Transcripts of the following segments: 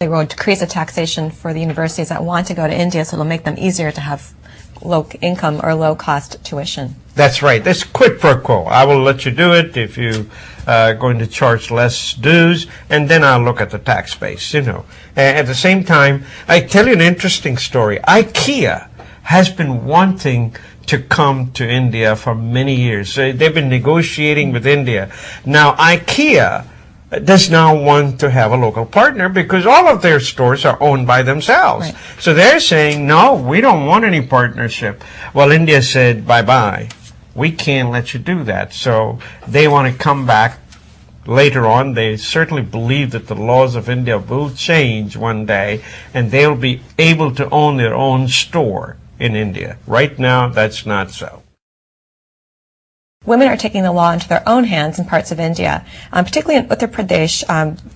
they will decrease the taxation for the universities that want to go to India, so it'll make them easier to have low income or low cost tuition. That's right. That's quid pro quo. I will let you do it if you are going to charge less dues, and then I'll look at the tax base, you know. At the same time, I tell you an interesting story. IKEA has been wanting to come to India for many years. So they've been negotiating with India. Now, IKEA does now want to have a local partner because all of their stores are owned by themselves. Right. So they're saying, no, we don't want any partnership. Well, India said, bye-bye. We can't let you do that. So they want to come back later on. They certainly believe that the laws of India will change one day, and they'll be able to own their own store in India. Right now, that's not so. Women are taking the law into their own hands in parts of India, particularly in Uttar Pradesh.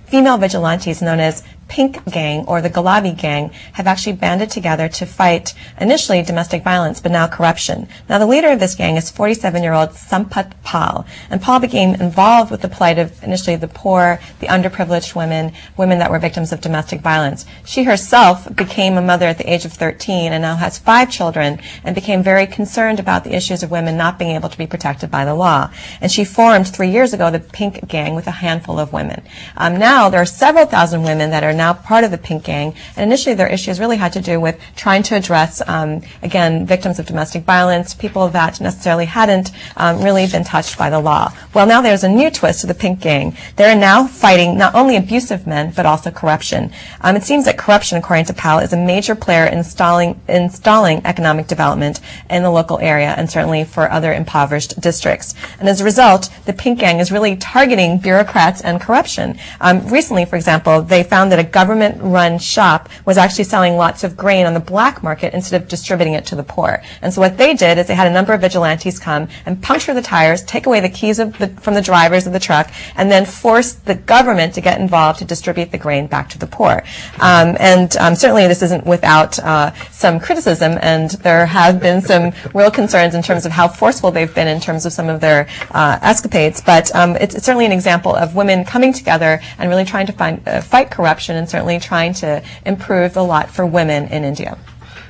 Female vigilantes known as Pink Gang or the Gulabi Gang have actually banded together to fight initially domestic violence, but now corruption. Now, the leader of this gang is 47-year-old Sampat Pal, and Pal became involved with the plight of initially the poor, the underprivileged women, women that were victims of domestic violence. She herself became a mother at the age of 13 and now has 5 children and became very concerned about the issues of women not being able to be protected by the law. And she formed 3 years ago the Pink Gang with a handful of women. Now there are several thousand women that are now part of the Pink Gang, and initially their issues really had to do with trying to address, again, victims of domestic violence, people that necessarily hadn't really been touched by the law. Well, now there's a new twist to the Pink Gang. They're now fighting not only abusive men, but also corruption. It seems that corruption, according to Powell, is a major player in stalling economic development in the local area and certainly for other impoverished districts. And as a result, the Pink Gang is really targeting bureaucrats and corruption. Recently, for example, they found that a government-run shop was actually selling lots of grain on the black market instead of distributing it to the poor. And so what they did is they had a number of vigilantes come and puncture the tires, take away the keys from the drivers of the truck, and then force the government to get involved to distribute the grain back to the poor. Certainly this isn't without some criticism, and there have been some real concerns in terms of how forceful they've been in terms of some of their escapades. But it's certainly an example of women coming together and really trying to fight corruption and certainly trying to improve the lot for women in India.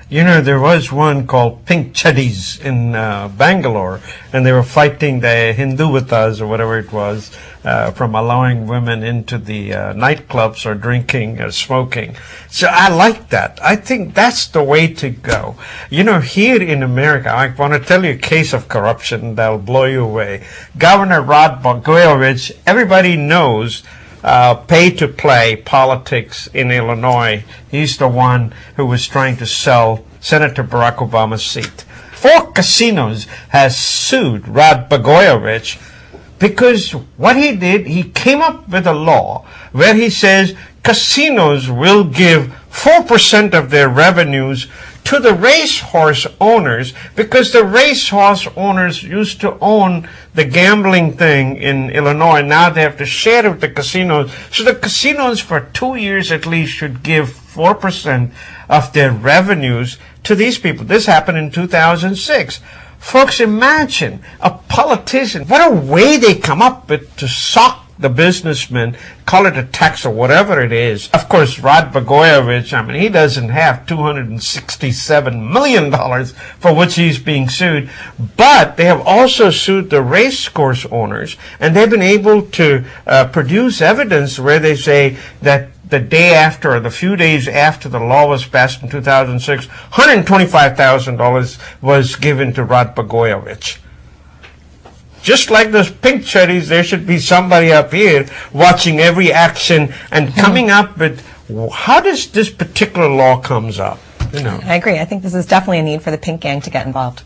You know, there was one called Pink Chuddies in Bangalore, and they were fighting the Hinduvatas or whatever it was from allowing women into the nightclubs or drinking or smoking. So I like that. I think that's the way to go. You know, here in America, I want to tell you a case of corruption that will blow you away. Governor Rod Blagojevich, everybody knows, pay-to-play politics in Illinois. He's the one who was trying to sell Senator Barack Obama's seat. 4 casinos has sued Rod Blagojevich because what he did, he came up with a law where he says casinos will give 4% of their revenues to the racehorse owners, because the racehorse owners used to own the gambling thing in Illinois. Now they have to share it with the casinos. So the casinos for 2 years at least should give 4% of their revenues to these people. This happened in 2006. Folks, imagine a politician, what a way they come up with to sock the businessman, call it a tax or whatever it is. Of course, Rod Blagojevich, I mean, he doesn't have $267 million for which he's being sued, but they have also sued the racecourse owners, and they've been able to produce evidence where they say that the day after or the few days after the law was passed in 2006, $125,000 was given to Rod Blagojevich. Just like those Pink Chuddies, there should be somebody up here watching every action and coming up with how does this particular law comes up. You know. I agree. I think this is definitely a need for the Pink Gang to get involved.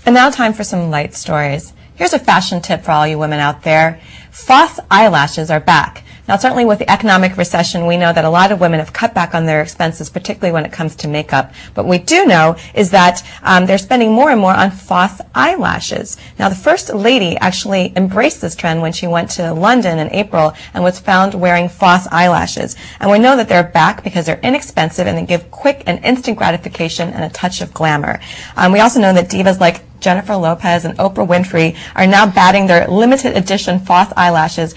And now time for some light stories. Here's a fashion tip for all you women out there. False eyelashes are back. Now, certainly with the economic recession, we know that a lot of women have cut back on their expenses, particularly when it comes to makeup. But what we do know is that they're spending more and more on false eyelashes. Now, the First Lady actually embraced this trend when she went to London in April and was found wearing false eyelashes. And we know that they're back because they're inexpensive and they give quick and instant gratification and a touch of glamour. We also know that divas like Jennifer Lopez and Oprah Winfrey are now batting their limited edition false eyelashes,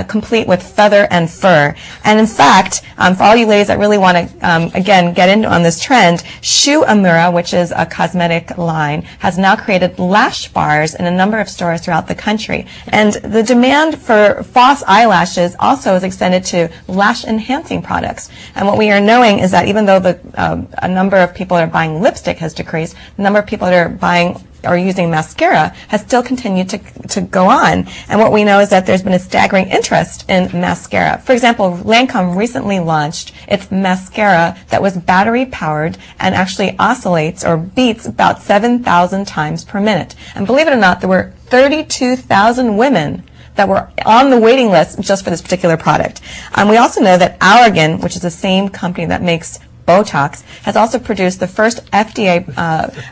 complete with feather and fur. And in fact, for all you ladies that really want to, again, get in on this trend, Shu Amura, which is a cosmetic line, has now created lash bars in a number of stores throughout the country. And the demand for false eyelashes also is extended to lash enhancing products. And what we are knowing is that even though a number of people that are buying lipstick has decreased, the number of people that are buying or using mascara has still continued to go on. And what we know is that there's been a staggering interest in mascara. For example, Lancome recently launched its mascara that was battery powered and actually oscillates or beats about 7,000 times per minute. And believe it or not, there were 32,000 women that were on the waiting list just for this particular product. We also know that Allergan, which is the same company that makes Botox, has also produced the first FDA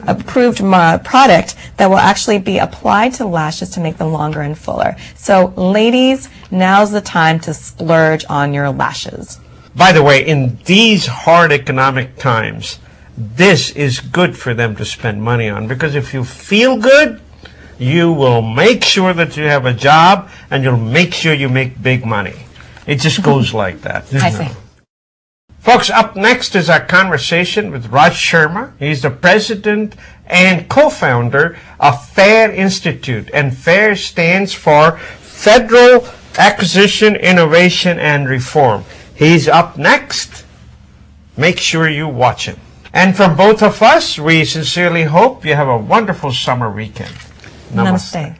approved product that will actually be applied to lashes to make them longer and fuller. So ladies, now's the time to splurge on your lashes. By the way, in these hard economic times, this is good for them to spend money on, because if you feel good, you will make sure that you have a job and you'll make sure you make big money. It just goes like that. I see. Folks, up next is our conversation with Raj Sharma. He's the president and co-founder of FAIR Institute. And FAIR stands for Federal Acquisition, Innovation, and Reform. He's up next. Make sure you watch him. And from both of us, we sincerely hope you have a wonderful summer weekend. Namaste. Namaste.